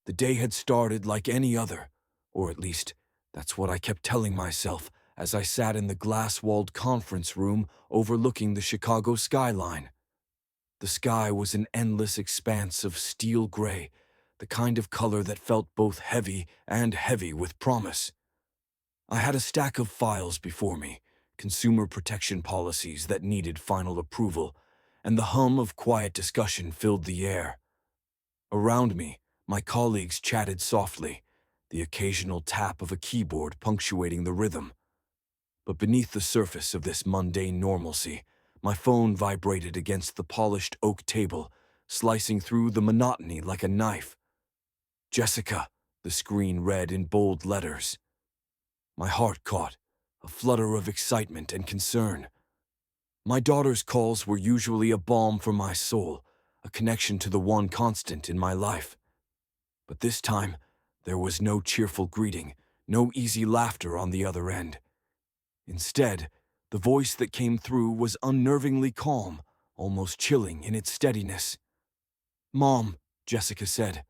The day had started like any other, or at least that's what I kept telling myself as I sat in the glass-walled conference room overlooking the Chicago skyline. The sky was an endless expanse of steel gray, the kind of color that felt both heavy and heavy with promise. I had a stack of files before me, consumer protection policies that needed final approval, and the hum of quiet discussion filled the air. Around me, my colleagues chatted softly, the occasional tap of a keyboard punctuating the rhythm. But beneath the surface of this mundane normalcy, my phone vibrated against the polished oak table, slicing through the monotony like a knife. "Jessica," the screen read in bold letters. My heart caught, a flutter of excitement and concern. My daughter's calls were usually a balm for my soul, a connection to the one constant in my life. But this time, there was no cheerful greeting, no easy laughter on the other end. Instead, the voice that came through was unnervingly calm, almost chilling in its steadiness. "Mom," Jessica said.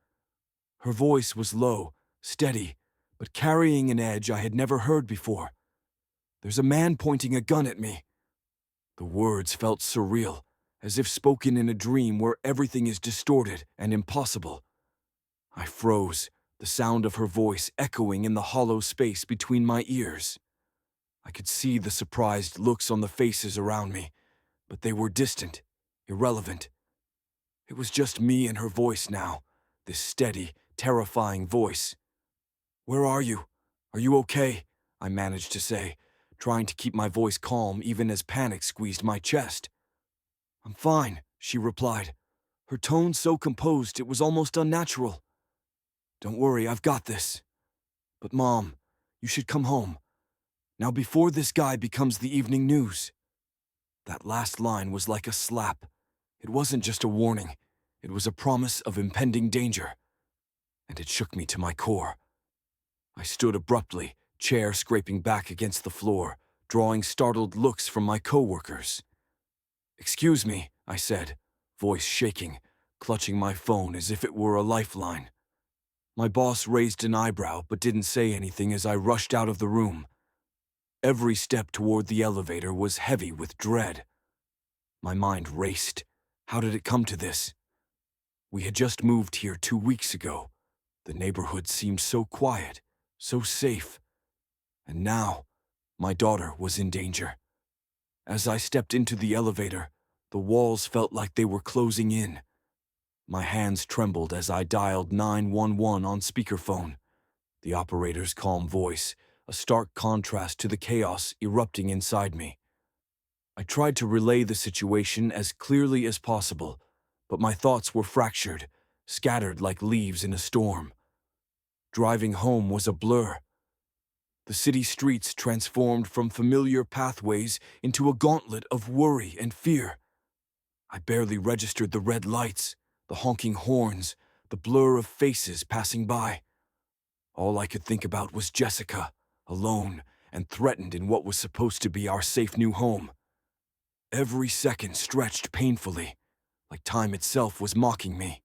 Her voice was low, steady, but carrying an edge I had never heard before. "There's a man pointing a gun at me." The words felt surreal, as if spoken in a dream where everything is distorted and impossible. I froze, the sound of her voice echoing in the hollow space between my ears. I could see the surprised looks on the faces around me, but they were distant, irrelevant. It was just me and her voice now, this steady, terrifying voice. "Where are you? Are you okay?" I managed to say, trying to keep my voice calm even as panic squeezed my chest. "I'm fine," she replied, her tone so composed it was almost unnatural. "Don't worry, I've got this. But Mom, you should come home. Now before this guy becomes the evening news." That last line was like a slap. It wasn't just a warning. It was a promise of impending danger. And it shook me to my core. I stood abruptly, chair scraping back against the floor, drawing startled looks from my coworkers. "Excuse me," I said, voice shaking, clutching my phone as if it were a lifeline. My boss raised an eyebrow but didn't say anything as I rushed out of the room. Every step toward the elevator was heavy with dread. My mind raced. How did it come to this? We had just moved here 2 weeks ago. The neighborhood seemed so quiet, so safe. And now, my daughter was in danger. As I stepped into the elevator, the walls felt like they were closing in. My hands trembled as I dialed 911 on speakerphone. The operator's calm voice, a stark contrast to the chaos erupting inside me. I tried to relay the situation as clearly as possible, but my thoughts were fractured, scattered like leaves in a storm. Driving home was a blur. The city streets transformed from familiar pathways into a gauntlet of worry and fear. I barely registered the red lights, the honking horns, the blur of faces passing by. All I could think about was Jessica, alone and threatened in what was supposed to be our safe new home. Every second stretched painfully, like time itself was mocking me.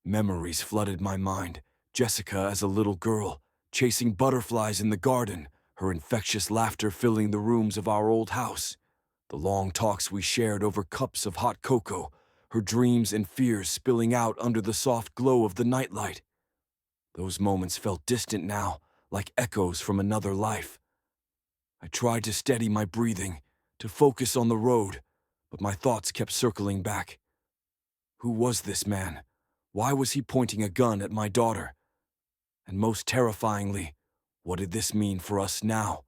Memories flooded my mind, Jessica as a little girl, chasing butterflies in the garden, her infectious laughter filling the rooms of our old house. The long talks we shared over cups of hot cocoa, her dreams and fears spilling out under the soft glow of the nightlight. Those moments felt distant now, like echoes from another life. I tried to steady my breathing, to focus on the road, but my thoughts kept circling back. Who was this man? Why was he pointing a gun at my daughter? And most terrifyingly, what did this mean for us now?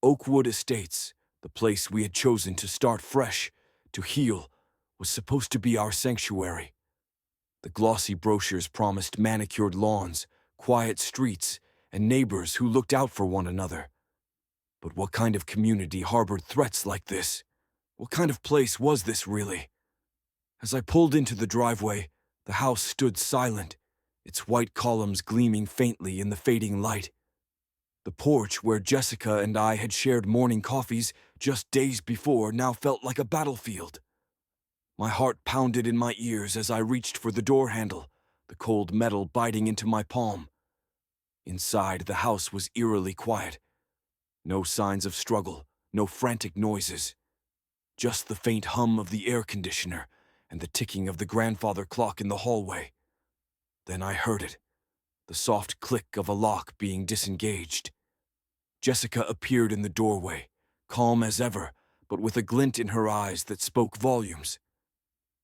Oakwood Estates, the place we had chosen to start fresh, to heal, was supposed to be our sanctuary. The glossy brochures promised manicured lawns, quiet streets, and neighbors who looked out for one another. But what kind of community harbored threats like this? What kind of place was this really? As I pulled into the driveway, the house stood silent, its white columns gleaming faintly in the fading light. The porch where Jessica and I had shared morning coffees just days before now felt like a battlefield. My heart pounded in my ears as I reached for the door handle, the cold metal biting into my palm. Inside, the house was eerily quiet. No signs of struggle, no frantic noises. Just the faint hum of the air conditioner and the ticking of the grandfather clock in the hallway. Then I heard it, the soft click of a lock being disengaged. Jessica appeared in the doorway, calm as ever, but with a glint in her eyes that spoke volumes.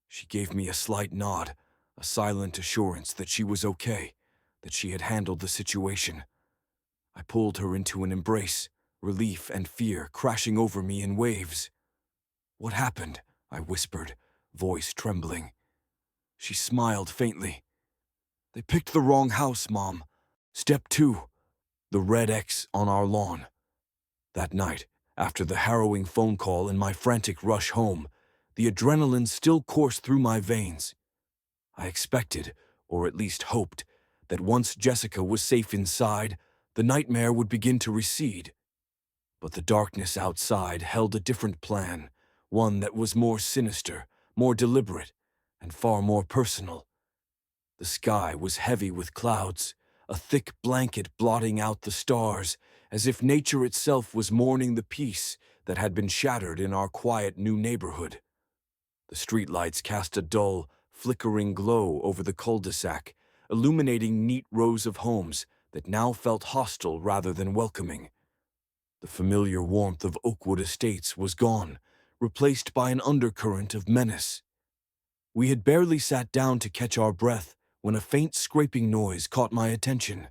She gave me a slight nod, a silent assurance that she was okay, that she had handled the situation. I pulled her into an embrace, relief and fear crashing over me in waves. "What happened?" I whispered, voice trembling. She smiled faintly. "They picked the wrong house, Mom. Step 2, the red X on our lawn." That night, after the harrowing phone call and my frantic rush home, the adrenaline still coursed through my veins. I expected, or at least hoped, that once Jessica was safe inside, the nightmare would begin to recede. But the darkness outside held a different plan, one that was more sinister, more deliberate, and far more personal. The sky was heavy with clouds, a thick blanket blotting out the stars, as if nature itself was mourning the peace that had been shattered in our quiet new neighborhood. The streetlights cast a dull, flickering glow over the cul-de-sac, illuminating neat rows of homes that now felt hostile rather than welcoming. The familiar warmth of Oakwood Estates was gone, replaced by an undercurrent of menace. We had barely sat down to catch our breath when a faint scraping noise caught my attention.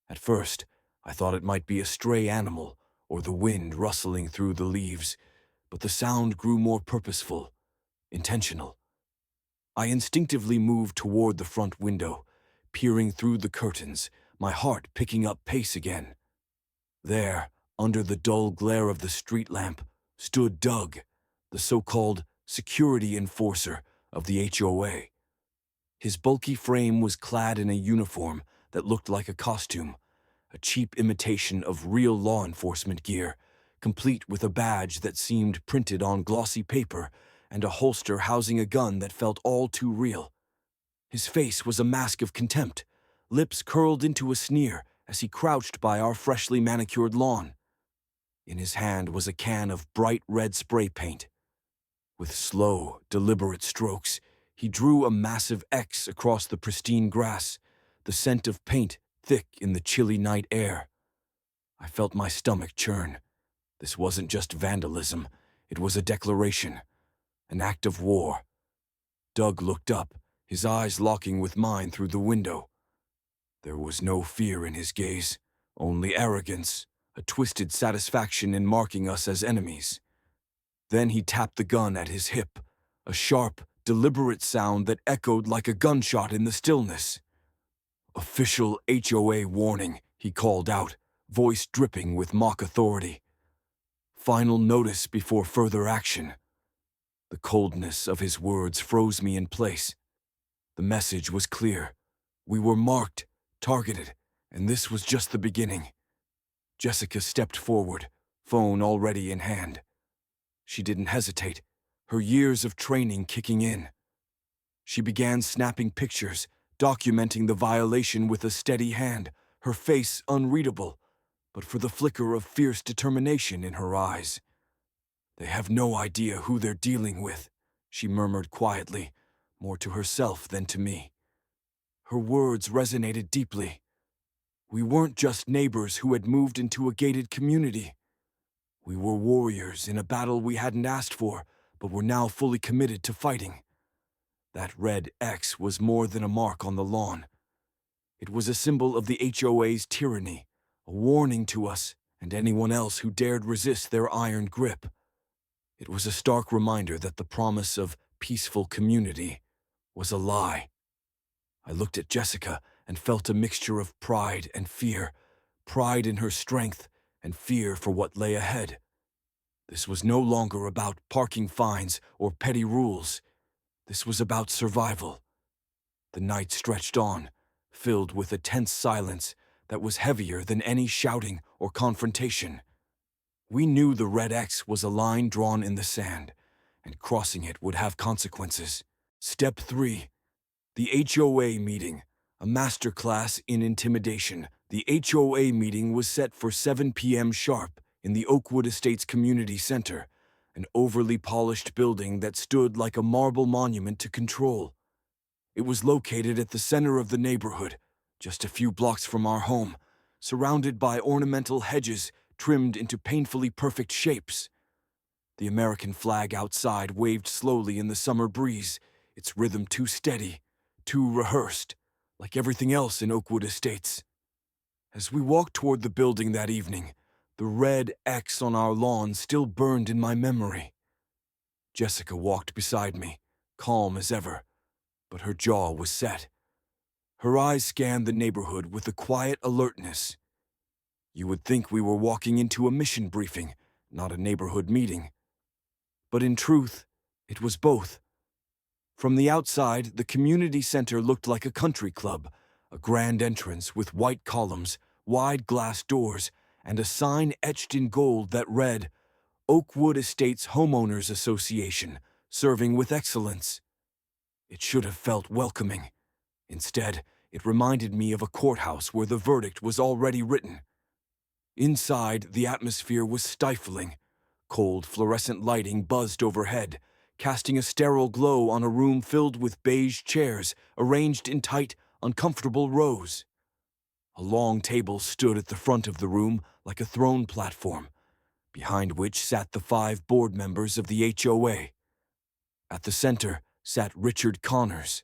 At first, I thought it might be a stray animal or the wind rustling through the leaves, but the sound grew more purposeful, intentional. I instinctively moved toward the front window, peering through the curtains, my heart picking up pace again. There, under the dull glare of the street lamp, stood Doug, the so-called security enforcer of the HOA. His bulky frame was clad in a uniform that looked like a costume, a cheap imitation of real law enforcement gear, complete with a badge that seemed printed on glossy paper and a holster housing a gun that felt all too real. His face was a mask of contempt, lips curled into a sneer as he crouched by our freshly manicured lawn. In his hand was a can of bright red spray paint. With slow, deliberate strokes, he drew a massive X across the pristine grass, the scent of paint thick in the chilly night air. I felt my stomach churn. This wasn't just vandalism, it was a declaration, an act of war. Doug looked up, his eyes locking with mine through the window. There was no fear in his gaze, only arrogance, a twisted satisfaction in marking us as enemies. Then he tapped the gun at his hip, a sharp, deliberate sound that echoed like a gunshot in the stillness. "Official HOA warning," he called out, voice dripping with mock authority. "Final notice before further action." The coldness of his words froze me in place. The message was clear. We were marked, targeted, and this was just the beginning. Jessica stepped forward, phone already in hand. She didn't hesitate, her years of training kicking in. She began snapping pictures, documenting the violation with a steady hand, her face unreadable, but for the flicker of fierce determination in her eyes. "They have no idea who they're dealing with," she murmured quietly, more to herself than to me. Her words resonated deeply. We weren't just neighbors who had moved into a gated community. We were warriors in a battle we hadn't asked for, but were now fully committed to fighting. That red X was more than a mark on the lawn. It was a symbol of the HOA's tyranny, a warning to us and anyone else who dared resist their iron grip. It was a stark reminder that the promise of peaceful community was a lie. I looked at Jessica and felt a mixture of pride and fear, pride in her strength and fear for what lay ahead. This was no longer about parking fines or petty rules. This was about survival. The night stretched on, filled with a tense silence that was heavier than any shouting or confrontation. We knew the red X was a line drawn in the sand, and crossing it would have consequences. Step 3. The HOA meeting, a masterclass in intimidation. The HOA meeting was set for 7 p.m. sharp in the Oakwood Estates Community Center, an overly polished building that stood like a marble monument to control. It was located at the center of the neighborhood, just a few blocks from our home, surrounded by ornamental hedges trimmed into painfully perfect shapes. The American flag outside waved slowly in the summer breeze, its rhythm too steady, too rehearsed, like everything else in Oakwood Estates. As we walked toward the building that evening, the red X on our lawn still burned in my memory. Jessica walked beside me, calm as ever, but her jaw was set. Her eyes scanned the neighborhood with a quiet alertness. You would think we were walking into a mission briefing, not a neighborhood meeting. But in truth, it was both. From the outside, the community center looked like a country club, a grand entrance with white columns, wide glass doors, and a sign etched in gold that read, Oakwood Estates Homeowners Association, serving with excellence. It should have felt welcoming. Instead, it reminded me of a courthouse where the verdict was already written. Inside, the atmosphere was stifling. Cold, fluorescent lighting buzzed overhead, casting a sterile glow on a room filled with beige chairs arranged in tight, uncomfortable rows. A long table stood at the front of the room like a throne platform, behind which sat the 5 board members of the HOA. At the center sat Richard Connors.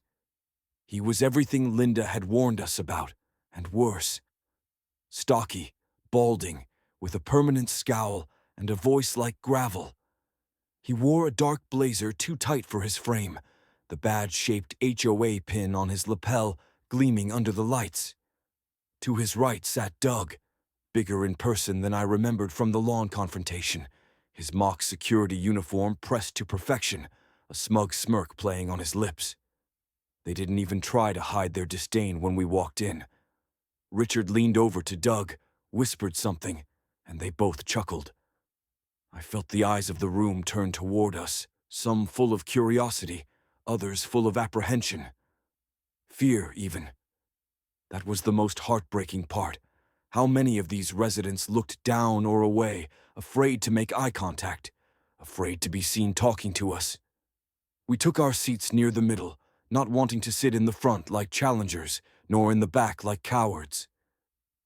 He was everything Linda had warned us about, and worse. Stocky, balding, with a permanent scowl and a voice like gravel. He wore a dark blazer too tight for his frame, the badge-shaped HOA pin on his lapel gleaming under the lights. To his right sat Doug, bigger in person than I remembered from the lawn confrontation, his mock security uniform pressed to perfection, a smug smirk playing on his lips. They didn't even try to hide their disdain when we walked in. Richard leaned over to Doug, whispered something, and they both chuckled. I felt the eyes of the room turn toward us, some full of curiosity, others full of apprehension. Fear, even. That was the most heartbreaking part. How many of these residents looked down or away, afraid to make eye contact, afraid to be seen talking to us. We took our seats near the middle, not wanting to sit in the front like challengers, nor in the back like cowards.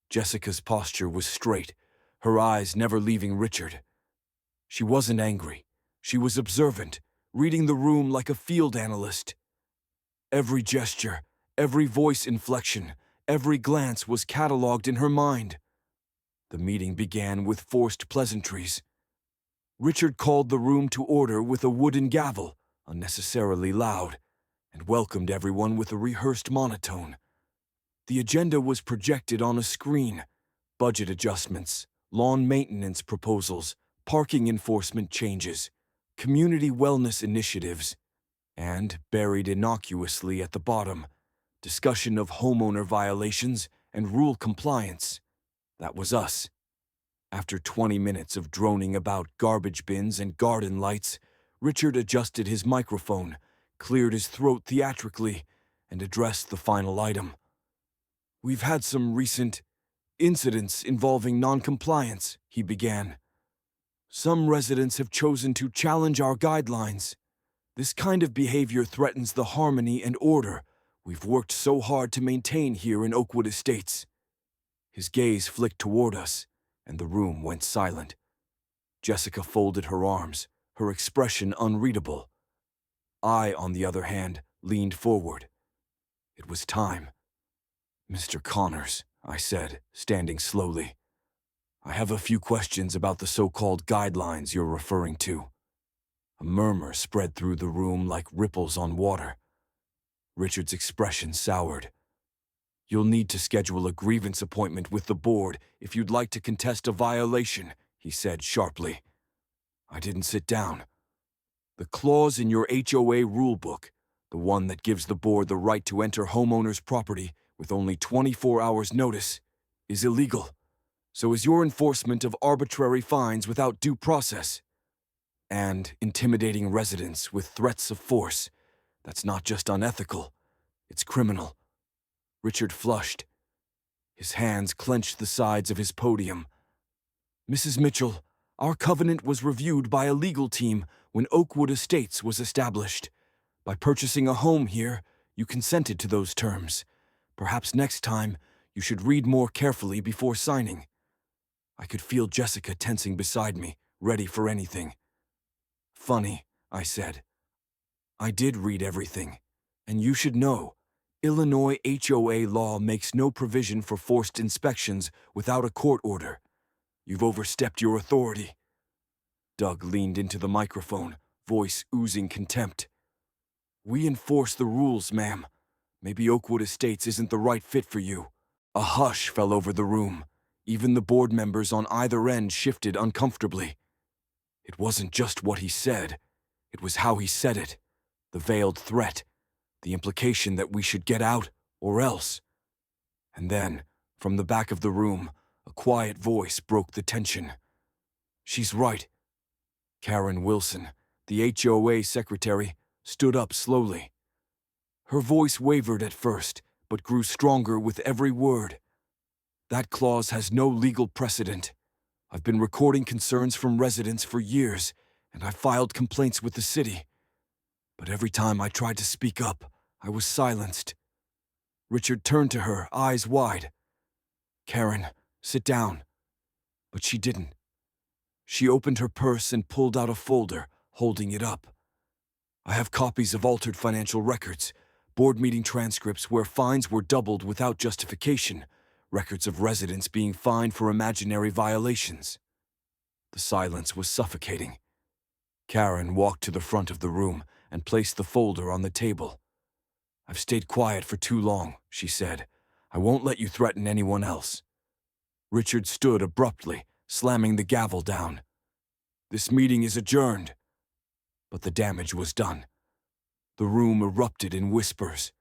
Jessica's posture was straight, her eyes never leaving Richard. She wasn't angry. She was observant, reading the room like a field analyst. Every gesture, every voice inflection, every glance was catalogued in her mind. The meeting began with forced pleasantries. Richard called the room to order with a wooden gavel, unnecessarily loud, and welcomed everyone with a rehearsed monotone. The agenda was projected on a screen: budget adjustments, lawn maintenance proposals, parking enforcement changes, community wellness initiatives, and, buried innocuously at the bottom, discussion of homeowner violations and rule compliance. That was us. After 20 minutes of droning about garbage bins and garden lights, Richard adjusted his microphone, cleared his throat theatrically, and addressed the final item. We've had some recent incidents involving noncompliance, he began. Some residents have chosen to challenge our guidelines. This kind of behavior threatens the harmony and order we've worked so hard to maintain here in Oakwood Estates. His gaze flicked toward us, and the room went silent. Jessica folded her arms, her expression unreadable. I, on the other hand, leaned forward. It was time. Mr. Connors, I said, standing slowly. I have a few questions about the so-called guidelines you're referring to. A murmur spread through the room like ripples on water. Richard's expression soured. You'll need to schedule a grievance appointment with the board if you'd like to contest a violation, he said sharply. I didn't sit down. The clause in your HOA rulebook, the one that gives the board the right to enter homeowners' property with only 24 hours' notice, is illegal. So is your enforcement of arbitrary fines without due process. And intimidating residents with threats of force. That's not just unethical. It's criminal. Richard flushed. His hands clenched the sides of his podium. Mrs. Mitchell, our covenant was reviewed by a legal team when Oakwood Estates was established. By purchasing a home here, you consented to those terms. Perhaps next time, you should read more carefully before signing. I could feel Jessica tensing beside me, ready for anything. Funny, I said. I did read everything. And you should know, Illinois HOA law makes no provision for forced inspections without a court order. You've overstepped your authority. Doug leaned into the microphone, voice oozing contempt. We enforce the rules, ma'am. Maybe Oakwood Estates isn't the right fit for you. A hush fell over the room. Even the board members on either end shifted uncomfortably. It wasn't just what he said. It was how he said it. The veiled threat. The implication that we should get out, or else. And then, from the back of the room, a quiet voice broke the tension. She's right. Karen Wilson, the HOA secretary, stood up slowly. Her voice wavered at first, but grew stronger with every word. That clause has no legal precedent. I've been recording concerns from residents for years, and I've filed complaints with the city. But every time I tried to speak up, I was silenced. Richard turned to her, eyes wide. Karen, sit down. But she didn't. She opened her purse and pulled out a folder, holding it up. I have copies of altered financial records, board meeting transcripts where fines were doubled without justification, records of residents being fined for imaginary violations. The silence was suffocating. Karen walked to the front of the room and placed the folder on the table. I've stayed quiet for too long, she said. I won't let you threaten anyone else. Richard stood abruptly, slamming the gavel down. This meeting is adjourned. But the damage was done. The room erupted in whispers.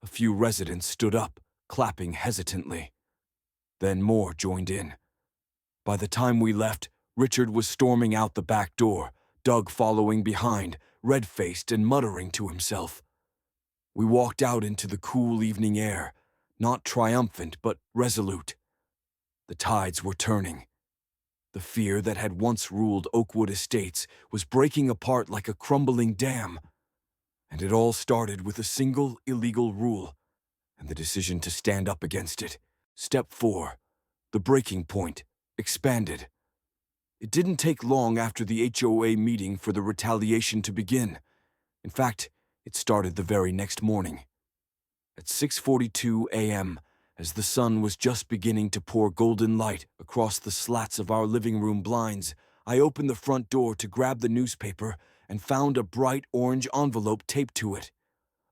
A few residents stood up, clapping hesitantly. Then more joined in. By the time we left, Richard was storming out the back door, Doug following behind, red-faced and muttering to himself. We walked out into the cool evening air, not triumphant but resolute. The tides were turning. The fear that had once ruled Oakwood Estates was breaking apart like a crumbling dam. And it all started with a single illegal rule, and the decision to stand up against it. Step 4, the breaking point, expanded. It didn't take long after the HOA meeting for the retaliation to begin. In fact, it started the very next morning. At 6:42 a.m., as the sun was just beginning to pour golden light across the slats of our living room blinds, I opened the front door to grab the newspaper and found a bright orange envelope taped to it.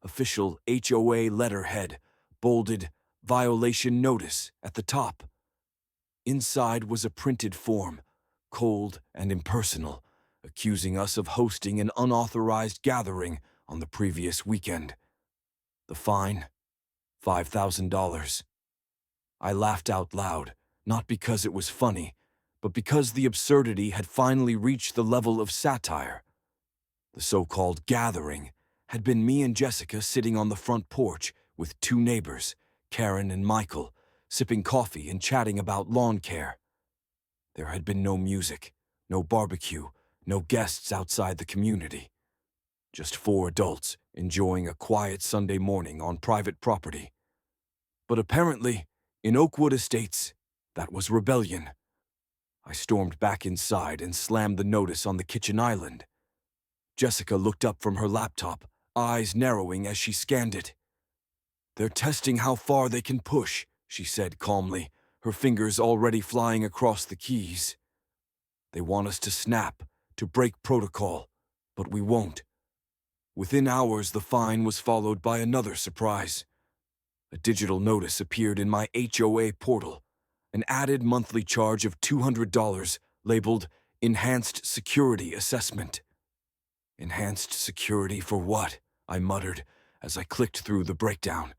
Official HOA letterhead, bolded, violation notice at the top. Inside was a printed form, cold and impersonal, accusing us of hosting an unauthorized gathering on the previous weekend. The fine? $5,000. I laughed out loud, not because it was funny, but because the absurdity had finally reached the level of satire. The so-called gathering had been me and Jessica sitting on the front porch with two neighbors, Karen and Michael, sipping coffee and chatting about lawn care. There had been no music, no barbecue, no guests outside the community. Just 4 adults enjoying a quiet Sunday morning on private property. But apparently, in Oakwood Estates, that was rebellion. I stormed back inside and slammed the notice on the kitchen island. Jessica looked up from her laptop, eyes narrowing as she scanned it. They're testing how far they can push, she said calmly, her fingers already flying across the keys. They want us to snap, to break protocol, but we won't. Within hours, the fine was followed by another surprise. A digital notice appeared in my HOA portal, an added monthly charge of $200 labeled Enhanced Security Assessment. Enhanced security for what? I muttered as I clicked through the breakdown.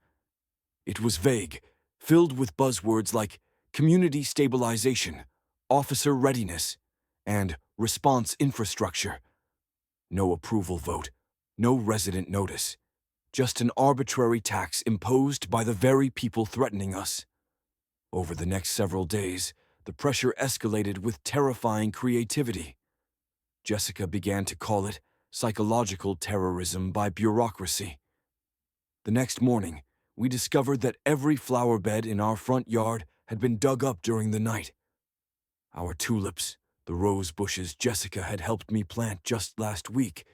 It was vague, filled with buzzwords like community stabilization, officer readiness, and response infrastructure. No approval vote, no resident notice, just an arbitrary tax imposed by the very people threatening us. Over the next several days, the pressure escalated with terrifying creativity. Jessica began to call it psychological terrorism by bureaucracy. The next morning, we discovered that every flower bed in our front yard had been dug up during the night. Our tulips, the rose bushes Jessica had helped me plant just last week,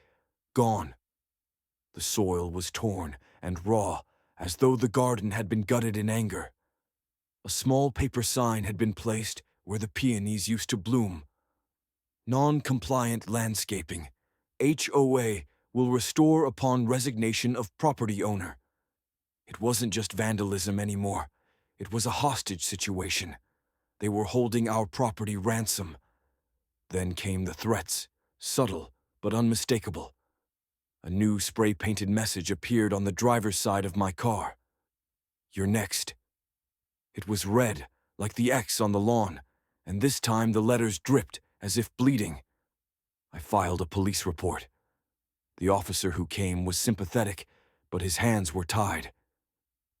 gone. The soil was torn and raw, as though the garden had been gutted in anger. A small paper sign had been placed where the peonies used to bloom. Non-compliant landscaping. HOA will restore upon resignation of property owner. It wasn't just vandalism anymore. It was a hostage situation. They were holding our property ransom. Then came the threats, subtle but unmistakable. A new spray-painted message appeared on the driver's side of my car. "You're next." It was red, like the X on the lawn, and this time the letters dripped as if bleeding. I filed a police report. The officer who came was sympathetic, but his hands were tied.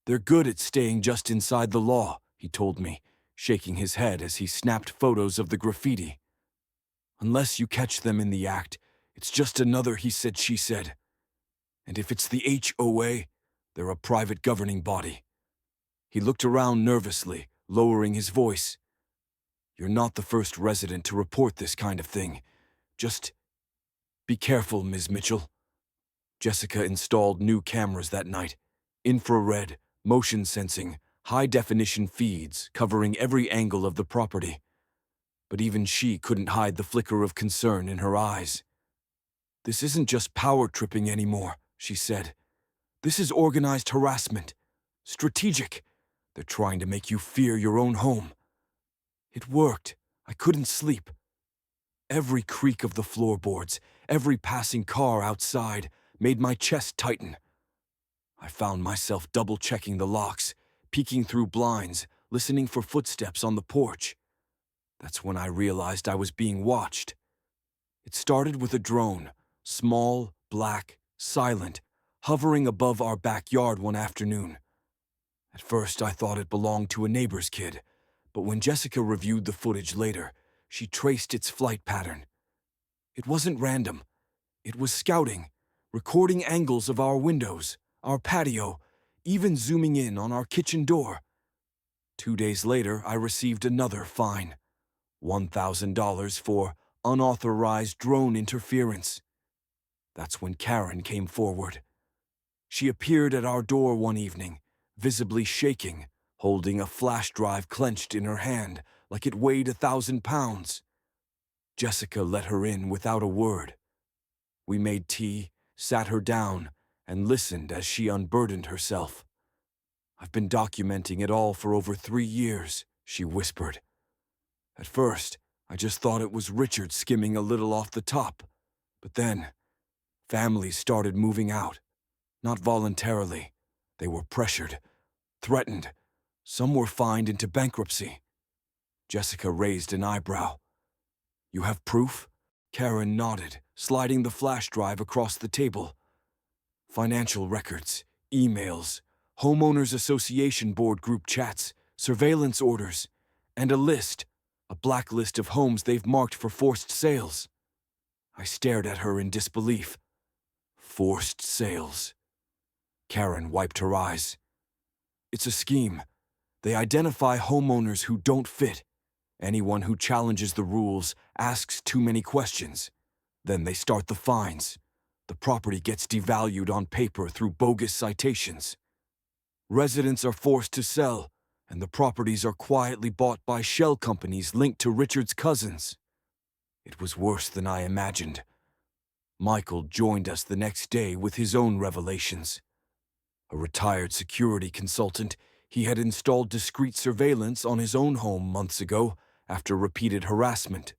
"They're good at staying just inside the law," he told me, shaking his head as he snapped photos of the graffiti. "Unless you catch them in the act, it's just another he said, she said. And if it's the HOA, they're a private governing body." He looked around nervously, lowering his voice. "You're not the first resident to report this kind of thing. Just be careful, Ms. Mitchell." Jessica installed new cameras that night. Infrared, motion sensing, high-definition feeds covering every angle of the property. But even she couldn't hide the flicker of concern in her eyes. "This isn't just power tripping anymore," she said. "This is organized harassment. Strategic. They're trying to make you fear your own home." It worked. I couldn't sleep. Every creak of the floorboards, every passing car outside, made my chest tighten. I found myself double-checking the locks, peeking through blinds, listening for footsteps on the porch. That's when I realized I was being watched. It started with a drone, small, black, silent, hovering above our backyard one afternoon. At first, I thought it belonged to a neighbor's kid, but when Jessica reviewed the footage later, she traced its flight pattern. It wasn't random. It was scouting, recording angles of our windows, our patio, even zooming in on our kitchen door. 2 days later, I received another fine. $1,000 for unauthorized drone interference. That's when Karen came forward. She appeared at our door one evening, visibly shaking, holding a flash drive clenched in her hand like it weighed 1,000 pounds. Jessica let her in without a word. We made tea, sat her down, and listened as she unburdened herself. "I've been documenting it all for over 3 years," she whispered. "At first, I just thought it was Richard skimming a little off the top. But then, families started moving out. Not voluntarily. They were pressured, threatened. Some were fined into bankruptcy." Jessica raised an eyebrow. "You have proof?" Karen nodded, sliding the flash drive across the table. "Financial records, emails, Homeowners Association board group chats, surveillance orders, and a blacklist of homes they've marked for forced sales." I stared at her in disbelief. "Forced sales." Karen wiped her eyes. "It's a scheme. They identify homeowners who don't fit. Anyone who challenges the rules asks too many questions. Then they start the fines. The property gets devalued on paper through bogus citations. Residents are forced to sell, and the properties are quietly bought by shell companies linked to Richard's cousins." It was worse than I imagined. Michael joined us the next day with his own revelations. A retired security consultant, he had installed discreet surveillance on his own home months ago after repeated harassment.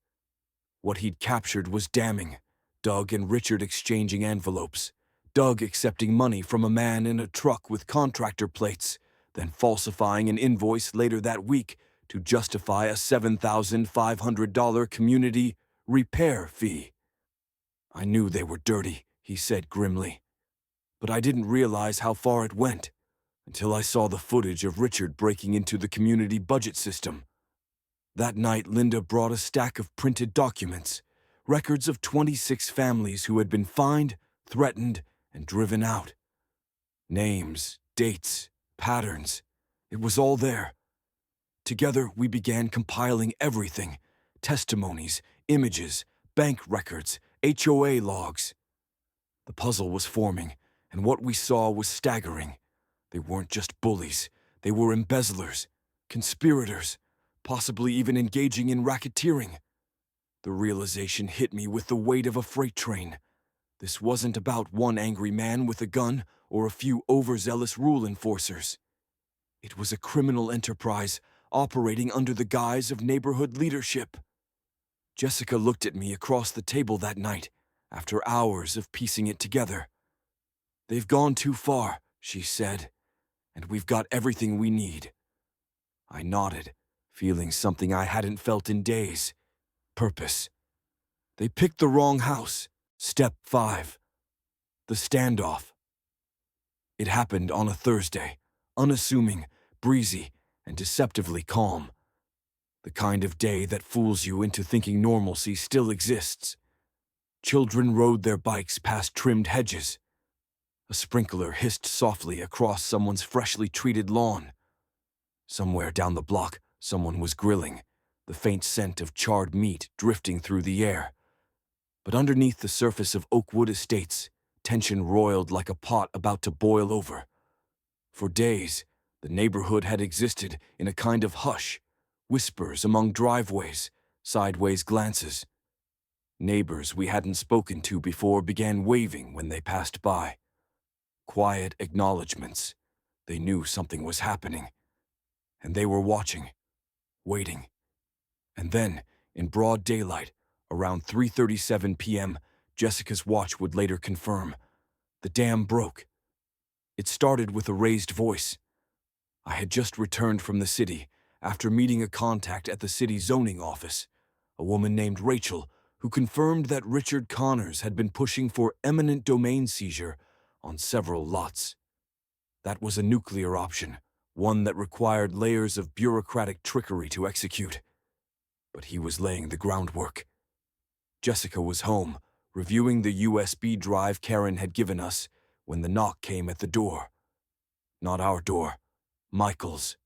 What he'd captured was damning. Doug and Richard exchanging envelopes. Doug accepting money from a man in a truck with contractor plates, then falsifying an invoice later that week to justify a $7,500 community repair fee. "I knew they were dirty," he said grimly. but I didn't realize how far it went until I saw the footage of Richard breaking into the community budget system. That night, Linda brought a stack of printed documents, records of 26 families who had been fined, threatened, and driven out. Names, dates, patterns. It was all there. Together, we began compiling everything: testimonies, images, bank records, HOA logs. The puzzle was forming, and what we saw was staggering. They weren't just bullies. They were embezzlers, conspirators, possibly even engaging in racketeering. The realization hit me with the weight of a freight train. This wasn't about one angry man with a gun or a few overzealous rule enforcers. It was a criminal enterprise operating under the guise of neighborhood leadership. Jessica looked at me across the table that night, after hours of piecing it together. "They've gone too far," she said, "and we've got everything we need." I nodded, feeling something I hadn't felt in days: purpose. They picked the wrong house. Step 5. The standoff. It happened on a Thursday, unassuming, breezy, and deceptively calm. The kind of day that fools you into thinking normalcy still exists. Children rode their bikes past trimmed hedges. A sprinkler hissed softly across someone's freshly treated lawn. Somewhere down the block, someone was grilling, the faint scent of charred meat drifting through the air. But underneath the surface of Oakwood Estates, tension roiled like a pot about to boil over. For days, the neighborhood had existed in a kind of hush, whispers among driveways, sideways glances. Neighbors we hadn't spoken to before began waving when they passed by. Quiet acknowledgments. They knew something was happening. And they were watching, waiting. And then, in broad daylight, around 3:37 p.m., Jessica's watch would later confirm, the dam broke. It started with a raised voice. I had just returned from the city after meeting a contact at the city zoning office, a woman named Rachel, who confirmed that Richard Connors had been pushing for eminent domain seizure on several lots. That was a nuclear option, one that required layers of bureaucratic trickery to execute. But he was laying the groundwork. Jessica was home, reviewing the USB drive Karen had given us, when the knock came at the door. Not our door, Michael's.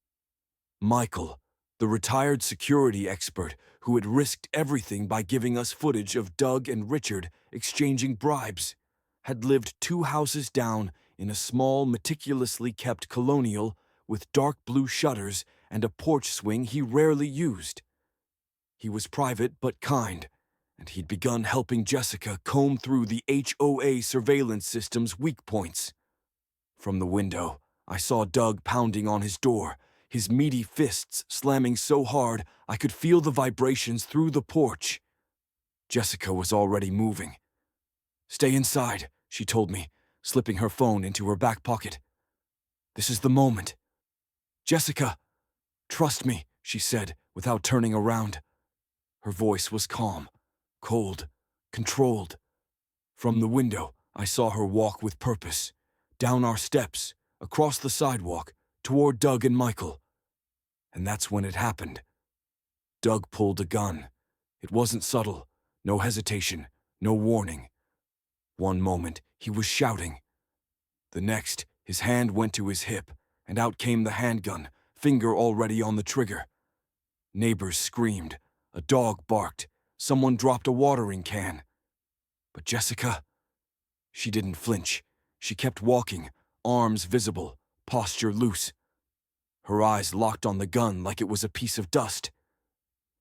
Michael, the retired security expert who had risked everything by giving us footage of Doug and Richard exchanging bribes, had lived 2 houses down in a small, meticulously kept colonial with dark blue shutters and a porch swing he rarely used. He was private but kind, and he'd begun helping Jessica comb through the HOA surveillance system's weak points. From the window, I saw Doug pounding on his door, his meaty fists slamming so hard I could feel the vibrations through the porch. Jessica was already moving. "Stay inside," she told me, slipping her phone into her back pocket. "This is the moment." "Jessica, trust me," she said, without turning around. Her voice was calm, cold, controlled. From the window, I saw her walk with purpose, down our steps, across the sidewalk, toward Doug and Michael. And that's when it happened. Doug pulled a gun. It wasn't subtle, no hesitation, no warning. One moment, he was shouting. The next, his hand went to his hip, and out came the handgun, finger already on the trigger. Neighbors screamed. A dog barked. Someone dropped a watering can. But Jessica, she didn't flinch. She kept walking, arms visible, posture loose. Her eyes locked on the gun like it was a piece of dust.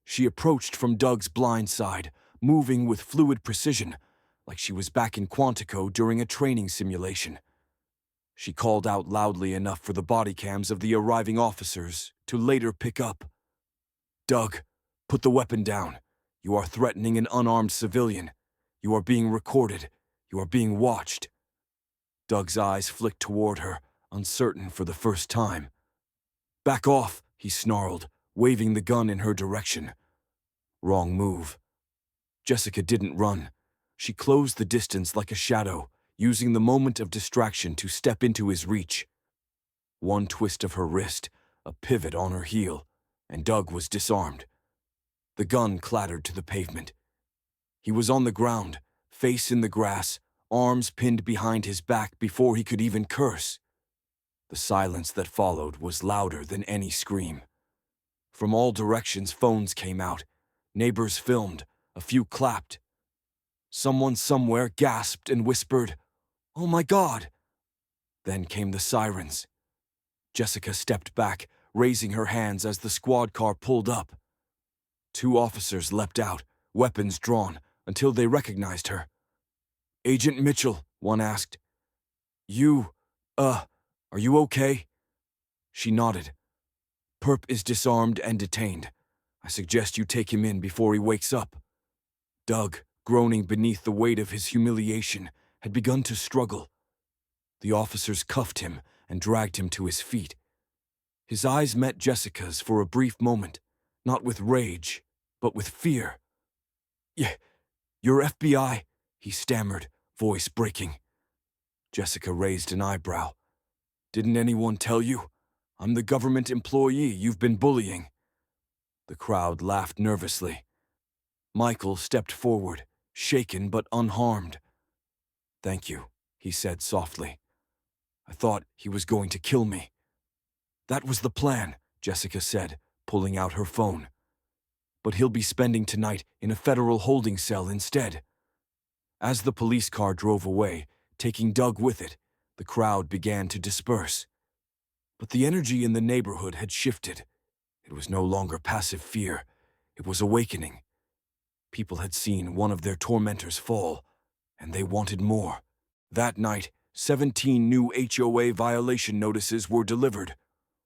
She approached from Doug's blind side, moving with fluid precision, like she was back in Quantico during a training simulation. She called out loudly enough for the body cams of the arriving officers to later pick up. "Doug, put the weapon down. You are threatening an unarmed civilian. You are being recorded. You are being watched." Doug's eyes flicked toward her, uncertain for the first time. "Back off," he snarled, waving the gun in her direction. Wrong move. Jessica didn't run. She closed the distance like a shadow, using the moment of distraction to step into his reach. One twist of her wrist, a pivot on her heel, and Doug was disarmed. The gun clattered to the pavement. He was on the ground, face in the grass, arms pinned behind his back before he could even curse. The silence that followed was louder than any scream. From all directions, phones came out. Neighbors filmed. A few clapped. Someone somewhere gasped and whispered, "Oh my God!" Then came the sirens. Jessica stepped back, raising her hands as the squad car pulled up. Two officers leapt out, weapons drawn, until they recognized her. "Agent Mitchell," one asked. Are you okay?" She nodded. "Perp is disarmed and detained. I suggest you take him in before he wakes up." Doug, groaning beneath the weight of his humiliation, had begun to struggle. The officers cuffed him and dragged him to his feet. His eyes met Jessica's for a brief moment, not with rage, but with fear. You're FBI," he stammered, voice breaking. Jessica raised an eyebrow. "Didn't anyone tell you? I'm the government employee you've been bullying." The crowd laughed nervously. Michael stepped forward, shaken but unharmed. "Thank you," he said softly. "I thought he was going to kill me." "That was the plan," Jessica said, pulling out her phone. "But he'll be spending tonight in a federal holding cell instead." As the police car drove away, taking Doug with it, the crowd began to disperse. But the energy in the neighborhood had shifted. It was no longer passive fear. It was awakening. People had seen one of their tormentors fall, and they wanted more. That night, 17 new HOA violation notices were delivered,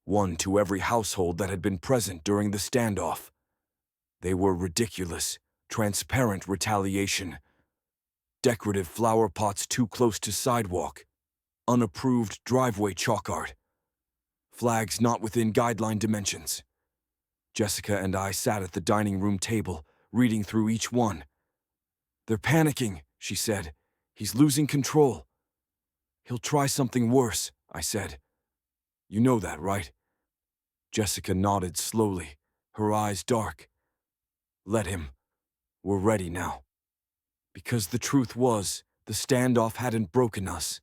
one to every household that had been present during the standoff. They were ridiculous, transparent retaliation. Decorative flower pots too close to sidewalk, unapproved driveway chalk art, flags not within guideline dimensions. Jessica and I sat at the dining room table, reading through each one. "They're panicking," she said. "He's losing control." "He'll try something worse," I said. "You know that, right?" Jessica nodded slowly, her eyes dark. "Let him. We're ready now." Because the truth was, the standoff hadn't broken us.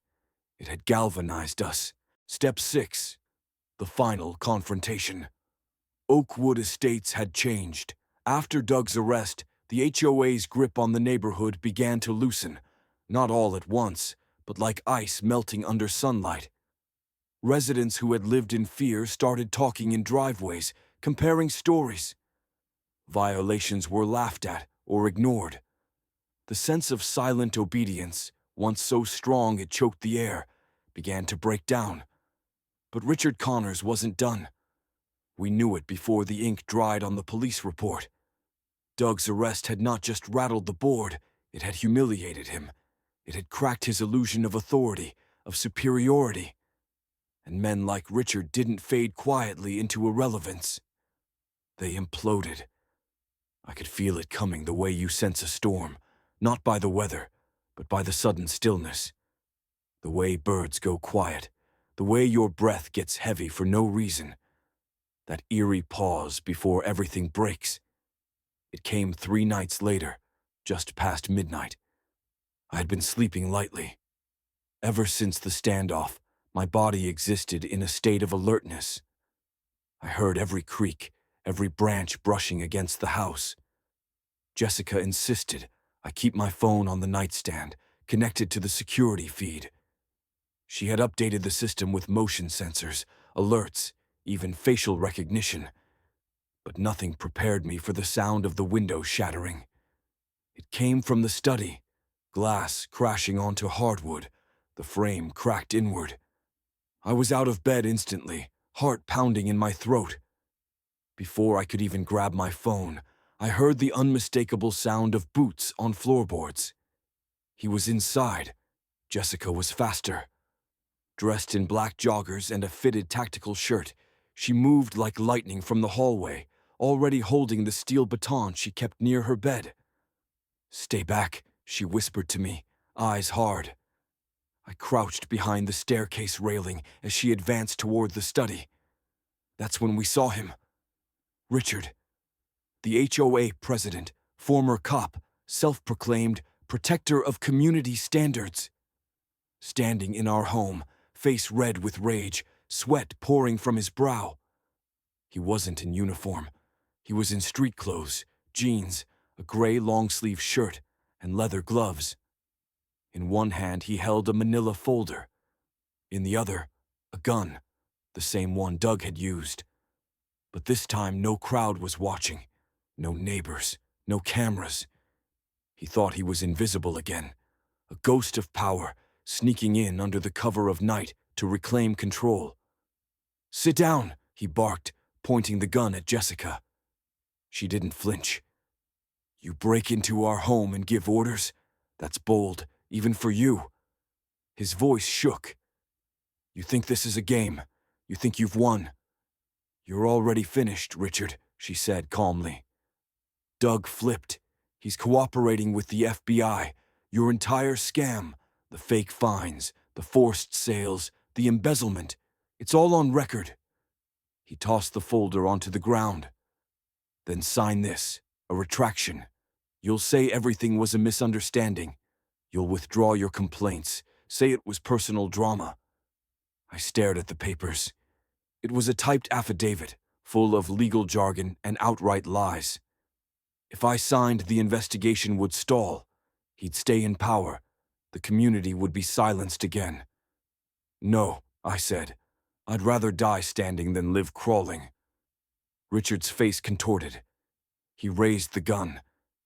It had galvanized us. Step 6. The final confrontation. Oakwood Estates had changed. After Doug's arrest, the HOA's grip on the neighborhood began to loosen, not all at once, but like ice melting under sunlight. Residents who had lived in fear started talking in driveways, comparing stories. Violations were laughed at or ignored. The sense of silent obedience, once so strong it choked the air, began to break down. But Richard Connors wasn't done. We knew it before the ink dried on the police report. Doug's arrest had not just rattled the board, it had humiliated him. It had cracked his illusion of authority, of superiority. And men like Richard didn't fade quietly into irrelevance. They imploded. I could feel it coming the way you sense a storm, not by the weather, but by the sudden stillness. The way birds go quiet, the way your breath gets heavy for no reason. That eerie pause before everything breaks. It came 3 nights later, just past midnight. I had been sleeping lightly. Ever since the standoff, my body existed in a state of alertness. I heard every creak, every branch brushing against the house. Jessica insisted I keep my phone on the nightstand, connected to the security feed. She had updated the system with motion sensors, alerts, even facial recognition. But nothing prepared me for the sound of the window shattering. It came from the study, glass crashing onto hardwood, the frame cracked inward. I was out of bed instantly, heart pounding in my throat. Before I could even grab my phone, I heard the unmistakable sound of boots on floorboards. He was inside. Jessica was faster. Dressed in black joggers and a fitted tactical shirt, she moved like lightning from the hallway, already holding the steel baton she kept near her bed. "Stay back," she whispered to me, eyes hard. I crouched behind the staircase railing as she advanced toward the study. That's when we saw him. Richard, the HOA president, former cop, self-proclaimed protector of community standards. Standing in our home, face red with rage, sweat pouring from his brow. He wasn't in uniform. He was in street clothes, jeans, a gray long-sleeve shirt, and leather gloves. In one hand he held a manila folder. In the other, a gun, the same one Doug had used. But this time no crowd was watching, no neighbors, no cameras. He thought he was invisible again, a ghost of power sneaking in under the cover of night to reclaim control. "Sit down," he barked, pointing the gun at Jessica. She didn't flinch. "You break into our home and give orders? That's bold, even for you." His voice shook. "You think this is a game? You think you've won?" "You're already finished, Richard," she said calmly. Doug flipped. "He's cooperating with the FBI. Your entire scam, the fake fines, the forced sales, the embezzlement, it's all on record." He tossed the folder onto the ground. "Then sign this, a retraction. You'll say everything was a misunderstanding. You'll withdraw your complaints, say it was personal drama." I stared at the papers. It was a typed affidavit, full of legal jargon and outright lies. If I signed, the investigation would stall. He'd stay in power. The community would be silenced again. "No," I said. "I'd rather die standing than live crawling." Richard's face contorted. He raised the gun.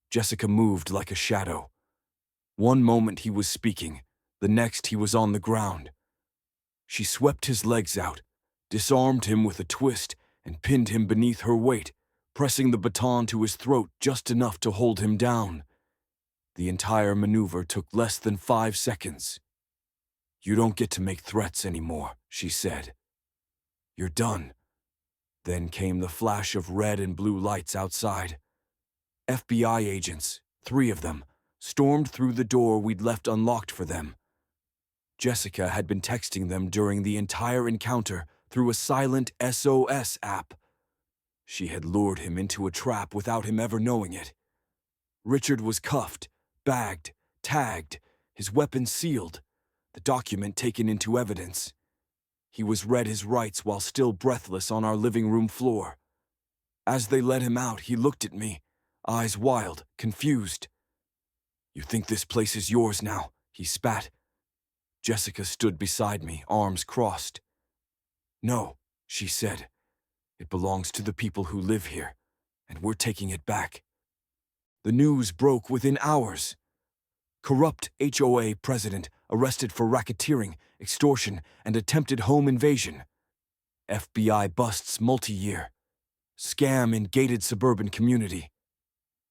Jessica moved like a shadow. One moment he was speaking, the next he was on the ground. She swept his legs out, disarmed him with a twist, and pinned him beneath her weight, pressing the baton to his throat just enough to hold him down. The entire maneuver took less than 5 seconds. "You don't get to make threats anymore," she said. "You're done." Then came the flash of red and blue lights outside. FBI agents, 3 of them, stormed through the door we'd left unlocked for them. Jessica had been texting them during the entire encounter through a silent SOS app. She had lured him into a trap without him ever knowing it. Richard was cuffed, bagged, tagged, his weapon sealed, the document taken into evidence. He was read his rights while still breathless on our living room floor. As they let him out, he looked at me, eyes wild, confused. "You think this place is yours now?" he spat. Jessica stood beside me, arms crossed. "No," she said. "It belongs to the people who live here, and we're taking it back." The news broke within hours. Corrupt HOA president arrested for racketeering, extortion, and attempted home invasion. FBI busts multi-year. Scam in gated suburban community.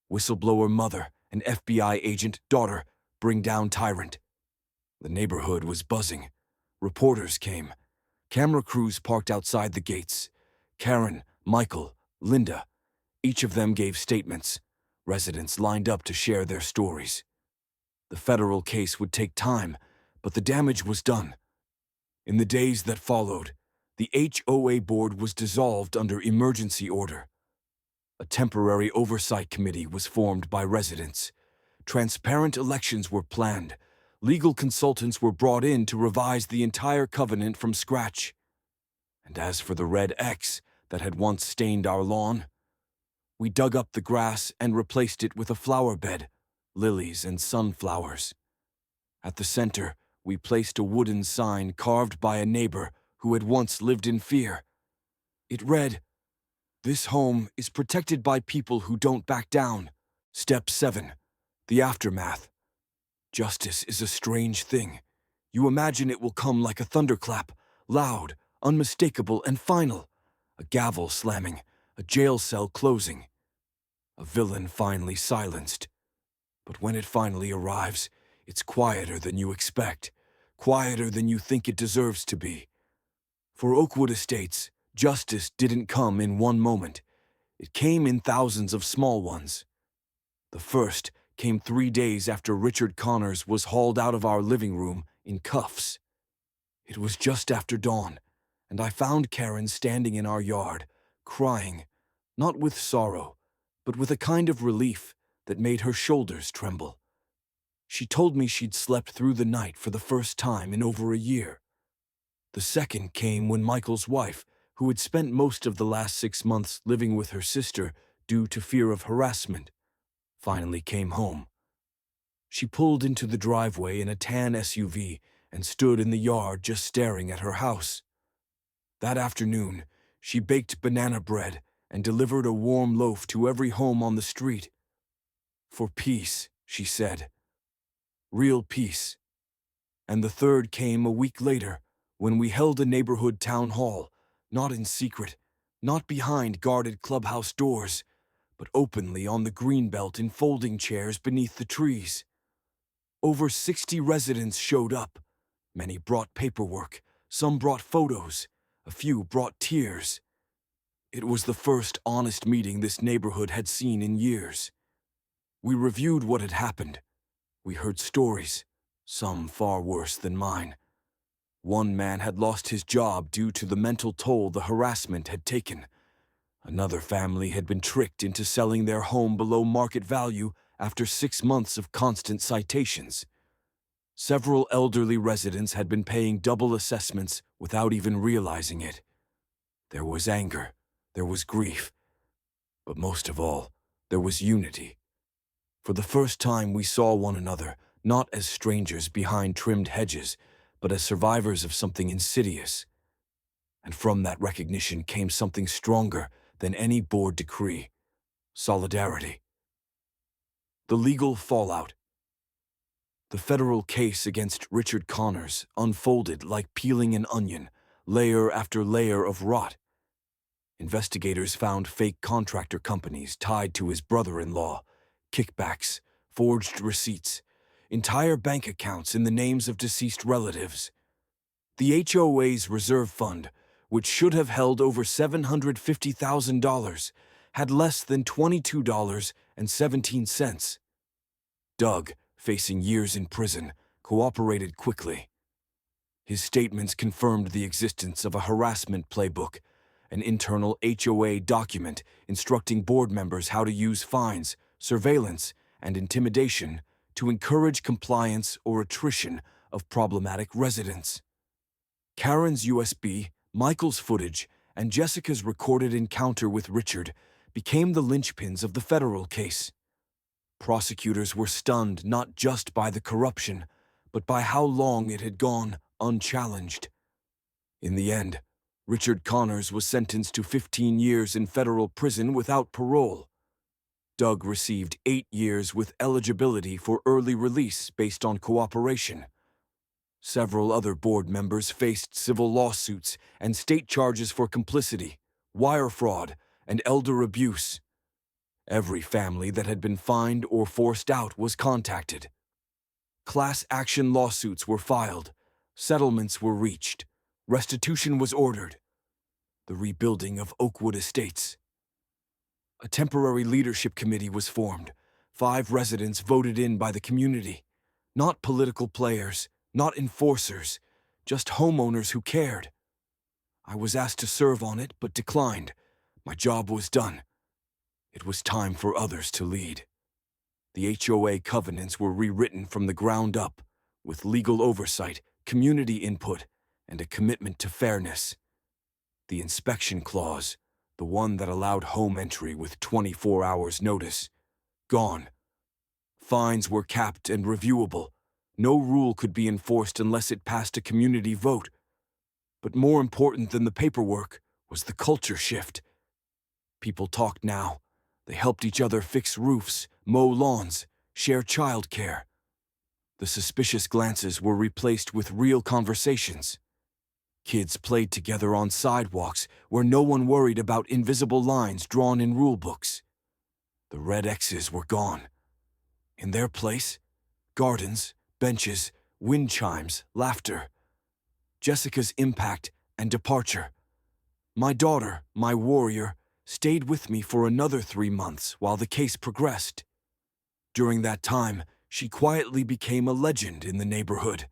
Whistleblower mother and FBI agent daughter bring down tyrant. The neighborhood was buzzing. Reporters came. Camera crews parked outside the gates. Karen, Michael, Linda, each of them gave statements. Residents lined up to share their stories. The federal case would take time, but the damage was done. In the days that followed, the HOA board was dissolved under emergency order. A temporary oversight committee was formed by residents. Transparent elections were planned. Legal consultants were brought in to revise the entire covenant from scratch. And as for the red X that had once stained our lawn, we dug up the grass and replaced it with a flower bed, lilies and sunflowers. At the center, we placed a wooden sign carved by a neighbor who had once lived in fear. It read, "This home is protected by people who don't back down. Step 7, the aftermath. Justice is a strange thing. You imagine it will come like a thunderclap, loud, unmistakable, and final. A gavel slamming, a jail cell closing. A villain finally silenced. But when it finally arrives, it's quieter than you expect, quieter than you think it deserves to be. For Oakwood Estates, justice didn't come in one moment. It came in thousands of small ones. The first came 3 days after Richard Connors was hauled out of our living room in cuffs. It was just after dawn, and I found Karen standing in our yard, crying, not with sorrow, but with a kind of relief that made her shoulders tremble. She told me she'd slept through the night for the first time in over a year. The second came when Michael's wife, who had spent most of the last 6 months living with her sister due to fear of harassment, finally came home. She pulled into the driveway in a tan SUV and stood in the yard just staring at her house. That afternoon, she baked banana bread and delivered a warm loaf to every home on the street. For peace, she said. Real peace. And the third came a week later, when we held a neighborhood town hall, not in secret, not behind guarded clubhouse doors, but openly on the greenbelt in folding chairs beneath the trees. Over 60 residents showed up. Many brought paperwork, some brought photos, a few brought tears. It was the first honest meeting this neighborhood had seen in years. We reviewed what had happened. We heard stories, some far worse than mine. One man had lost his job due to the mental toll the harassment had taken. Another family had been tricked into selling their home below market value after 6 months of constant citations. Several elderly residents had been paying double assessments without even realizing it. There was anger, there was grief, but most of all, there was unity. For the first time, we saw one another, not as strangers behind trimmed hedges, but as survivors of something insidious. And from that recognition came something stronger than any board decree: solidarity. The legal fallout. The federal case against Richard Connors unfolded like peeling an onion, layer after layer of rot. Investigators found fake contractor companies tied to his brother-in-law, kickbacks, forged receipts, entire bank accounts in the names of deceased relatives. The HOA's reserve fund, which should have held over $750,000, had less than $22.17. Doug, facing years in prison, cooperated quickly. His statements confirmed the existence of a harassment playbook, an internal HOA document instructing board members how to use fines, surveillance, and intimidation to encourage compliance or attrition of problematic residents. Karen's USB, Michael's footage, and Jessica's recorded encounter with Richard became the linchpins of the federal case. Prosecutors were stunned not just by the corruption, but by how long it had gone unchallenged. In the end, Richard Connors was sentenced to 15 years in federal prison without parole. Doug received 8 years with eligibility for early release based on cooperation. Several other board members faced civil lawsuits and state charges for complicity, wire fraud, and elder abuse. Every family that had been fined or forced out was contacted. Class action lawsuits were filed, settlements were reached, restitution was ordered. The rebuilding of Oakwood Estates. A temporary leadership committee was formed, 5 residents voted in by the community. Not political players, not enforcers, just homeowners who cared. I was asked to serve on it, but declined. My job was done. It was time for others to lead. The HOA covenants were rewritten from the ground up, with legal oversight, community input, and a commitment to fairness. The inspection clause, the one that allowed home entry with 24 hours notice, gone. Fines were capped and reviewable. No rule could be enforced unless it passed a community vote. But more important than the paperwork was the culture shift. People talked now. They helped each other fix roofs, mow lawns, share childcare. The suspicious glances were replaced with real conversations. Kids played together on sidewalks where no one worried about invisible lines drawn in rulebooks. The red X's were gone. In their place, gardens, benches, wind chimes, laughter. Jessica's impact and departure. My daughter, my warrior, stayed with me for another 3 months while the case progressed. During that time, she quietly became a legend in the neighborhood.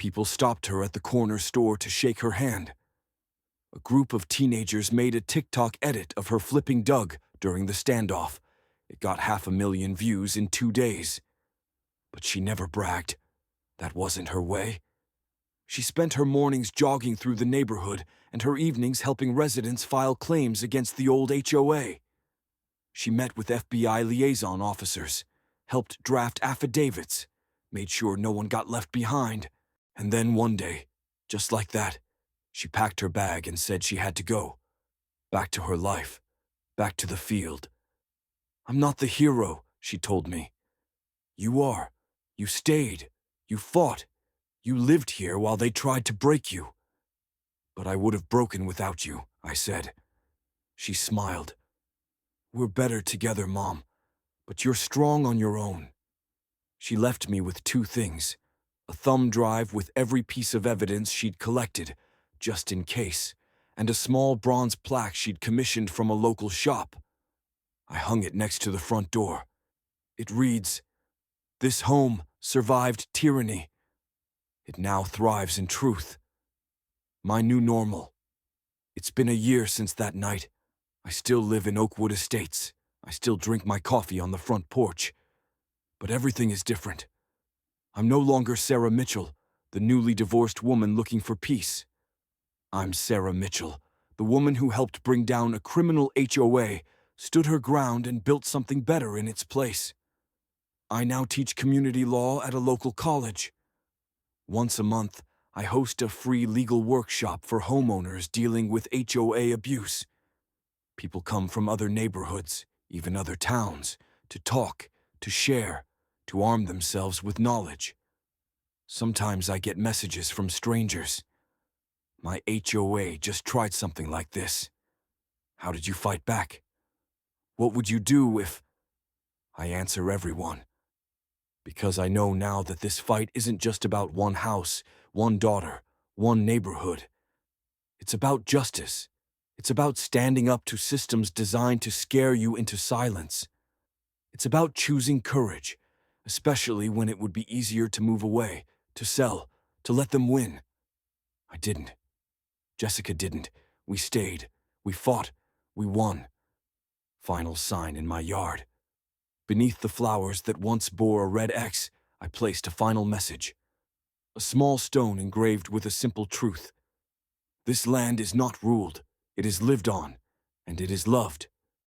People stopped her at the corner store to shake her hand. A group of teenagers made a TikTok edit of her flipping Doug during the standoff. It got 500,000 views in 2 days. But she never bragged. That wasn't her way. She spent her mornings jogging through the neighborhood and her evenings helping residents file claims against the old HOA. She met with FBI liaison officers, helped draft affidavits, made sure no one got left behind. And then one day, just like that, she packed her bag and said she had to go. Back to her life, back to the field. "I'm not the hero," she told me. "You are. You stayed. You fought. You lived here while they tried to break you." "But I would have broken without you," I said. She smiled. "We're better together, Mom, but you're strong on your own." She left me with 2 things: a thumb drive with every piece of evidence she'd collected, just in case, and a small bronze plaque she'd commissioned from a local shop. I hung it next to the front door. It reads, "This home survived tyranny. It now thrives in truth." My new normal. It's been a year since that night. I still live in Oakwood Estates. I still drink my coffee on the front porch. But everything is different. I'm no longer Sarah Mitchell, the newly divorced woman looking for peace. I'm Sarah Mitchell, the woman who helped bring down a criminal HOA, stood her ground, and built something better in its place. I now teach community law at a local college. Once a month, I host a free legal workshop for homeowners dealing with HOA abuse. People come from other neighborhoods, even other towns, to talk, to share, to arm themselves with knowledge. Sometimes I get messages from strangers. "My HOA just tried something like this. How did you fight back? What would you do if—" I answer everyone. Because I know now that this fight isn't just about one house, one daughter, one neighborhood. It's about justice. It's about standing up to systems designed to scare you into silence. It's about choosing courage, especially when it would be easier to move away, to sell, to let them win. I didn't. Jessica didn't. We stayed. We fought. We won. Final sign in my yard. Beneath the flowers that once bore a red X, I placed a final message. A small stone engraved with a simple truth. This land is not ruled. It is lived on, and it is loved.